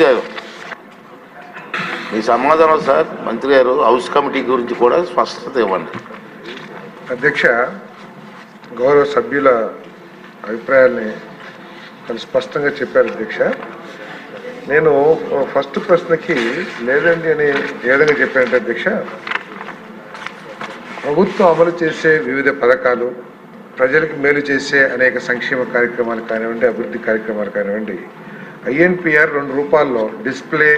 గారు మీ సమాధానం సార్. మంత్రి గారు హౌస్ కమిటీ గురించి కూడా స్పష్టత ఇవ్వండి. అధ్యక్ష, గౌరవ సభ్యుల అభిప్రాయాల్ని చాలా స్పష్టంగా చెప్పారు అధ్యక్ష. నేను ఫస్ట్ ప్రశ్నకి లేదండి అని ఏ విధంగా చెప్పానంటే అధ్యక్ష, ప్రభుత్వం అమలు చేసే వివిధ పథకాలు, ప్రజలకు మేలు చేసే అనేక సంక్షేమ కార్యక్రమాలు కానివ్వండి, అభివృద్ధి కార్యక్రమాలు కానివ్వండి, ఐఎన్పిఆర్ ₹2 డిస్ప్లే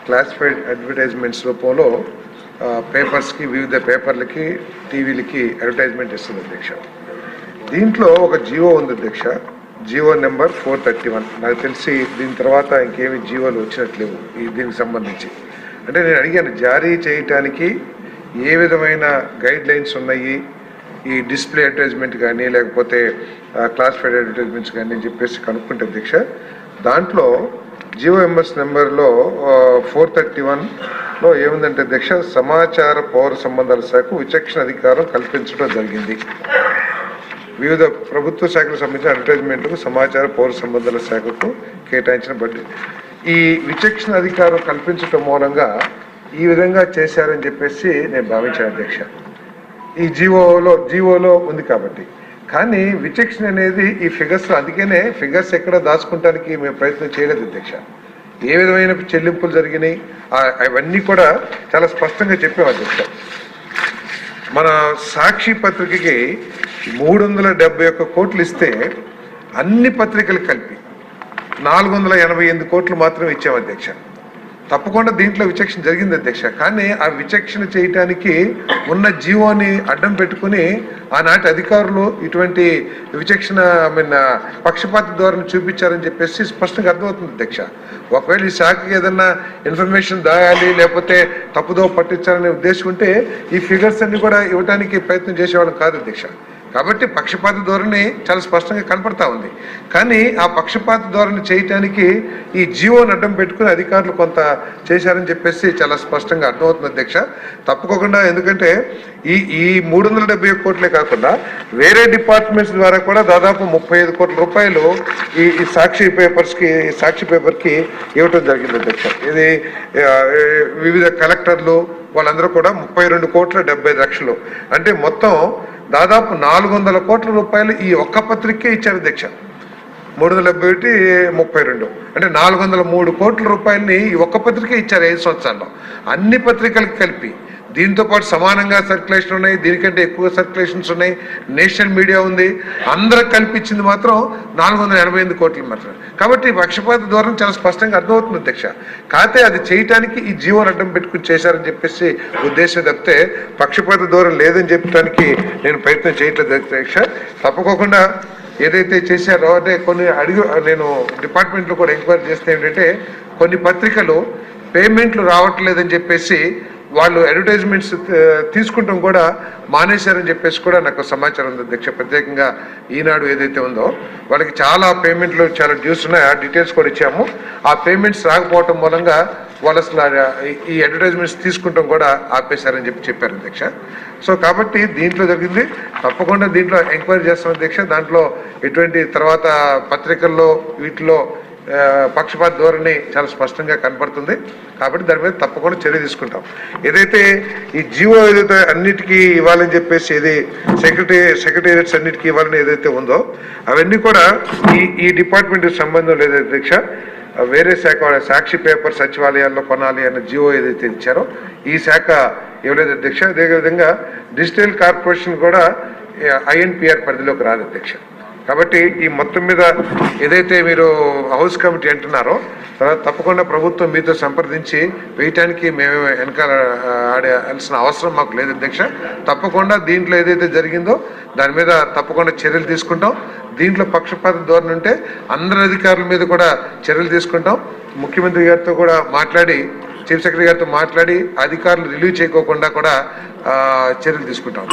క్లాసిఫైడ్ అడ్వర్టైజ్మెంట్స్ రూపంలో పేపర్స్కి, వివిధ పేపర్లకి, టీవీలకి అడ్వర్టైజ్మెంట్ ఇస్తుంది అధ్యక్ష. దీంట్లో ఒక జీవో ఉంది అధ్యక్ష, జీవో నెంబర్ 431. నాకు తెలిసి దీని తర్వాత ఇంకేమి జీవోలు వచ్చినట్లేవు దీనికి సంబంధించి. అంటే నేను అడిగాను, జారీ చేయటానికి ఏ విధమైన గైడ్ లైన్స్ ఉన్నాయి ఈ డిస్ప్లే అడ్వర్టైజ్మెంట్ కానీ లేకపోతే క్లాసిఫైడ్ అడ్వర్టైజ్మెంట్స్ కానీ అని చెప్పేసి కనుక్కుంటే అధ్యక్ష, దాంట్లో జిఓఎంఎస్ నెంబర్లో 431లో ఏముందంటే అధ్యక్ష, సమాచార పౌర సంబంధాల శాఖ విచక్షణ అధికారం కల్పించడం జరిగింది. వివిధ ప్రభుత్వ శాఖలకు సంబంధించిన అడ్వర్టైజ్మెంట్లకు సమాచార పౌర సంబంధాల శాఖకు కేటాయించిన బడ్జెట్ ఈ విచక్షణ అధికారం కల్పించడం మూలంగా ఈ విధంగా చేశారని చెప్పేసి నేను భావించాను అధ్యక్ష. ఈ జీవోలో ఉంది కాబట్టి. కానీ విచక్షణ అనేది ఈ ఫిగర్స్, అందుకనే ఫిగర్స్ ఎక్కడ దాచుకుంటానికి మేము ప్రయత్నం చేయలేదు అధ్యక్ష. ఏ విధమైన చెల్లింపులు జరిగినాయి అవన్నీ కూడా చాలా స్పష్టంగా చెప్పాం అధ్యక్ష. మన సాక్షి పత్రికకి 371 కోట్లు ఇస్తే అన్ని పత్రికలు కలిపి 488 కోట్లు మాత్రమే ఇచ్చాం అధ్యక్ష. తప్పకుండా దీంట్లో విచక్షణ జరిగింది అధ్యక్ష. కానీ ఆ విచక్షణ చేయటానికి ఉన్న జీవోని అడ్డం పెట్టుకుని ఆనాటి అధికారులు ఇటువంటి విచక్షణ పక్షపాత ధోరణి చూపించారని చెప్పేసి స్పష్టంగా అర్థమవుతుంది అధ్యక్ష. ఒకవేళ ఈ శాఖకి ఏదన్నా ఇన్ఫర్మేషన్ దాయాలి లేకపోతే తప్పుదో పట్టించాలనే ఉద్దేశం ఉంటే ఈ ఫిగర్స్ అన్ని కూడా ఇవ్వడానికి ప్రయత్నం చేసేవాళ్ళం కాదు అధ్యక్ష. కాబట్టి పక్షపాత ధోరణి చాలా స్పష్టంగా కనపడతా ఉంది. కానీ ఆ పక్షపాత ధోరణి చేయటానికి ఈ జీవోని అడ్డం పెట్టుకుని అధికారులు కొంత చేశారని చెప్పేసి చాలా స్పష్టంగా అర్థమవుతుంది అధ్యక్ష. తప్పుకోకుండా, ఎందుకంటే ఈ 371 కోట్లే కాకుండా వేరే డిపార్ట్మెంట్స్ ద్వారా కూడా దాదాపు 35 కోట్ల రూపాయలు ఈ సాక్షి పేపర్కి ఇవ్వటం జరిగింది అధ్యక్ష. ఇది వివిధ కలెక్టర్లు వాళ్ళందరూ కూడా 32,70,00,000 అంటే మొత్తం దాదాపు 400 కోట్ల రూపాయలు ఈ ఒక్క పత్రికే ఇచ్చారు అధ్యక్ష. 371, 32 అంటే 403 కోట్ల రూపాయలని ఈ ఒక్క పత్రికే ఇచ్చారు 5 సంవత్సరాల్లో. అన్ని పత్రికలకు కలిపి దీంతో పాటు సమానంగా సర్క్యులేషన్ ఉన్నాయి, దీనికంటే ఎక్కువ సర్క్యులేషన్స్ ఉన్నాయి, నేషనల్ మీడియా ఉంది, అందరికి కల్పించింది మాత్రం 488 కోట్లు మాత్రం. కాబట్టి పక్షపాత ధోరణి చాలా స్పష్టంగా అర్థమవుతుంది అధ్యక్ష. కాకపోతే అది చేయటానికి ఈ జీవోని అడ్డం పెట్టుకుని చేశారని చెప్పేసి ఉద్దేశం తప్పితే పక్షపాత ధోరణి లేదని చెప్పడానికి నేను ప్రయత్నం చేయట్లేదు అధ్యక్ష. తప్పకోకుండా ఏదైతే చేశారో అంటే కొన్ని నేను డిపార్ట్మెంట్లో కూడా ఎంక్వైరీ చేస్తే ఏంటంటే కొన్ని పత్రికలు పేమెంట్లు రావట్లేదని చెప్పేసి వాళ్ళు అడ్వర్టైజ్మెంట్స్ తీసుకుంటాం కూడా మానేశారని చెప్పేసి కూడా నాకు సమాచారం ఉంది అధ్యక్ష. ప్రత్యేకంగా ఈనాడు ఏదైతే ఉందో వాళ్ళకి చాలా పేమెంట్లు, చాలా డ్యూస్ ఉన్నాయి, ఆ డీటెయిల్స్ కూడా ఇచ్చాము. ఆ పేమెంట్స్ రాకపోవటం మూలంగా వాళ్ళు అసలు ఈ అడ్వర్టైజ్మెంట్స్ తీసుకుంటాం కూడా ఆపేశారని చెప్పారు అధ్యక్ష. సో కాబట్టి దీంట్లో జరిగింది. తప్పకుండా దీంట్లో ఎంక్వైరీ చేస్తాం అధ్యక్ష. దాంట్లో ఎటువంటి తర్వాత పత్రికల్లో వీటిలో పక్షపాత ధోరణి చాలా స్పష్టంగా కనపడుతుంది. కాబట్టి దాని మీద తప్పకుండా చర్య తీసుకుంటాం. ఏదైతే ఈ జీవో ఏదైతే అన్నిటికీ ఇవ్వాలని చెప్పేసి ఏది సెక్రటేరియట్స్ అన్నిటికీ ఇవ్వాలని ఏదైతే ఉందో అవన్నీ కూడా ఈ డిపార్ట్మెంట్కి సంబంధం లేదు అధ్యక్ష. వేరే శాఖ సాక్షి పేపర్ సచివాలయాల్లో కొనాలి అన్న జీవో ఏదైతే ఇచ్చారో ఈ శాఖ ఇవ్వలేదు అధ్యక్ష. అదేవిధంగా డిజిటల్ కార్పొరేషన్ కూడా ఐఎన్పిఆర్ పరిధిలోకి రాదు అధ్యక్ష. కాబట్టి ఈ మొత్తం మీద ఏదైతే మీరు హౌస్ కమిటీ అంటున్నారో తప్పకుండా ప్రభుత్వం మీతో సంప్రదించి వేయటానికి మేము వెనకాల ఆడాల్సిన అవసరం మాకు లేదు అధ్యక్ష. తప్పకుండా దీంట్లో ఏదైతే జరిగిందో దాని మీద తప్పకుండా చర్యలు తీసుకుంటాం. దీంట్లో పక్షపాత ధోరణి ఉంటే అందరి అధికారుల మీద కూడా చర్యలు తీసుకుంటాం. ముఖ్యమంత్రి గారితో కూడా మాట్లాడి, చీఫ్ సెక్రటరీ గారితో మాట్లాడి అధికారులు రిలీవ్ చేయకోకుండా కూడా చర్యలు తీసుకుంటాం.